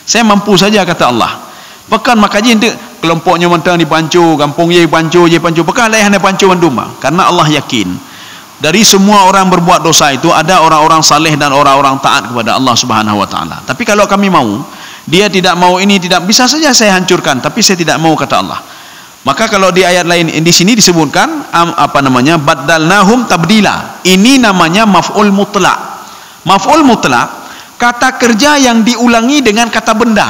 Saya mampu saja kata Allah. Pekan makanya itu kelompoknya mentang di pancu, kampung ye pancu, pekan lain hanya pancu manduma. Karena Allah yakin dari semua orang berbuat dosa itu ada orang-orang saleh dan orang-orang taat kepada Allah Subhanahu wa taala. Tapi kalau kami mau, dia tidak mau ini, tidak bisa saja saya hancurkan, tapi saya tidak mau kata Allah. Maka kalau di ayat lain di sini disebutkan baddalnahum tabdila. Ini namanya maf'ul mutlak. Maf'ul mutlak kata kerja yang diulangi dengan kata benda.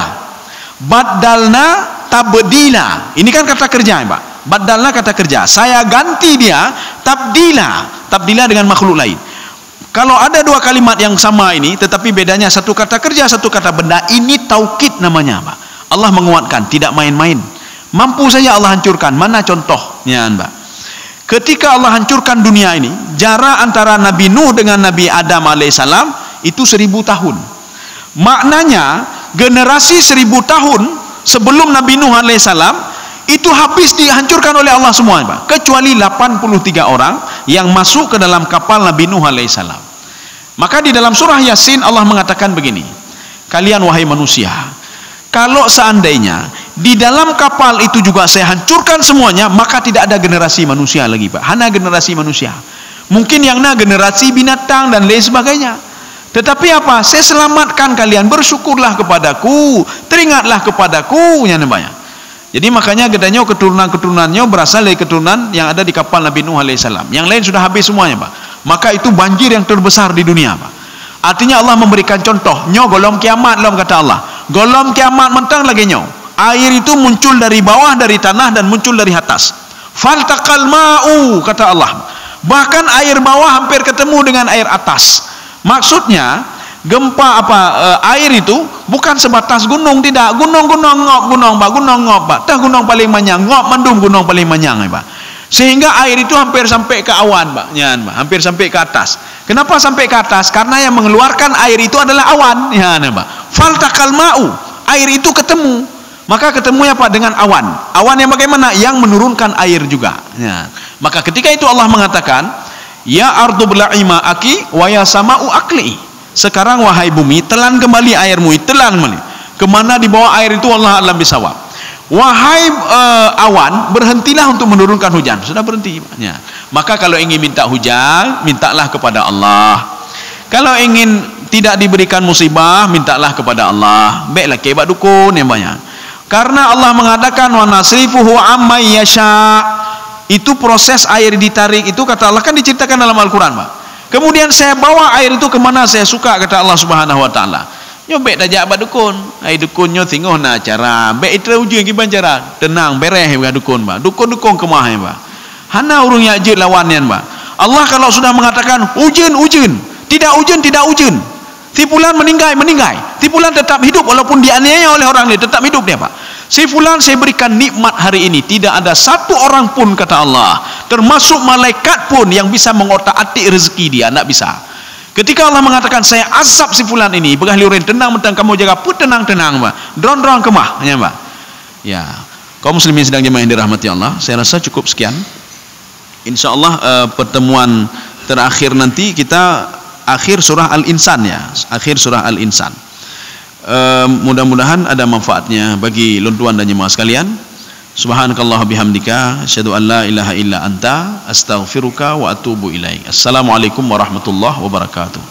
Baddalna tabdila. Ini kan kata kerja ya Pak. Baddalna kata kerja. Saya ganti dia tabdila. Tabdila dengan makhluk lain. Kalau ada dua kalimat yang sama ini tetapi bedanya satu kata kerja, satu kata benda, ini taukid namanya Pak. Allah menguatkan, tidak main-main. Mampu saja Allah hancurkan. Mana contohnya Mbak? Ketika Allah hancurkan dunia ini, jarak antara Nabi Nuh dengan Nabi Adam alaihissalam itu 1000 tahun. Maknanya generasi 1000 tahun sebelum Nabi Nuh alaihissalam itu habis dihancurkan oleh Allah semua Mbak. Kecuali 83 orang yang masuk ke dalam kapal Nabi Nuh alaihissalam. Maka di dalam surah Yasin Allah mengatakan begini, kalian wahai manusia, kalau seandainya di dalam kapal itu juga saya hancurkan semuanya, maka tidak ada generasi manusia lagi Pak. Hanya generasi manusia. Mungkin yang generasi binatang dan lain sebagainya. Tetapi apa? Saya selamatkan kalian, bersyukurlah kepadaku, teringatlah kepadaku, yang namanya. Jadi makanya katanya keturunan-keturunannya berasal dari keturunan yang ada di kapal Nabi Nuh alaihissalam. Yang lain sudah habis semuanya Pak. Maka itu banjir yang terbesar di dunia Pak. Artinya Allah memberikan contoh. Nyo golom kiamat lom kata Allah. Golom kiamat mentang lagi nyo. Air itu muncul dari bawah, dari tanah dan muncul dari atas. Faltaqal ma'u kata Allah. Bahkan air bawah hampir ketemu dengan air atas. Maksudnya gempa air itu bukan sebatas gunung, tidak. Gunung ngop Pak. Tah gunung paling manyang, ngop mandum gunung paling manyang Pak. Sehingga air itu hampir sampai ke awan Pak. Pak. Hampir sampai ke atas. Kenapa sampai ke atas? Karena yang mengeluarkan air itu adalah awan. Pak. Faltaqal ma'u. Air itu ketemu. Maka ketemunya Pak dengan awan. Awan yang bagaimana? Yang menurunkan air juga. Maka ketika itu Allah mengatakan, ya ardu bla'i ma'aki wa ya sama'u aqli. Sekarang wahai bumi, telan kembali airmu, telan kembali. Kemana di bawah air itu Allah alam bisawab. Wahai awan, berhentilah untuk menurunkan hujan. Sudah berhenti. Maka kalau ingin minta hujan, mintalah kepada Allah. Kalau ingin tidak diberikan musibah, mintalah kepada Allah. Baiklah kebat dukun yang banyak. Karena Allah mengatakan wa nasrifuhu amma yasha. Itu proses air ditarik itu kata Allah kan diceritakan dalam Al-Qur'an Pak. Kemudian saya bawa air itu kemana saya suka kata Allah Subhanahu wa taala. Nyobek dajak ba dukun. Ai dukunnya tingoh na cara. Bek itu ujung gimana cara? Tenang bereh ba dukun Pak. Dukun-dukun kemah ya Pak. Hana urung ya jid lawannya Pak. Allah kalau sudah mengatakan ujen, tidak ujen. Tipulan meninggal. Tipulan tetap hidup walaupun dianiaya oleh orang lain, tetap hidup dia Pak. Si fulan saya berikan nikmat hari ini, tidak ada satu orang pun kata Allah, termasuk malaikat pun yang bisa mengotak-atik rezeki dia, tidak bisa. Ketika Allah mengatakan saya azab si fulan ini, begah liurin tenang mentang kamu jaga put tenang Pak. Dron kemah ya Pak. Ya. Kaum muslimin sedang jemaah yang dirahmati Allah, saya rasa cukup sekian. Insyaallah pertemuan terakhir nanti kita akhir surah Al-Insan ya, akhir surah Al-Insan. Mudah-mudahan ada manfaatnya bagi luntuan dan jemaah sekalian. Subhanakallah bihamdika asyhadu an la ilaha illa anta astaghfiruka wa atubu ilaik. Assalamualaikum warahmatullahi wabarakatuh.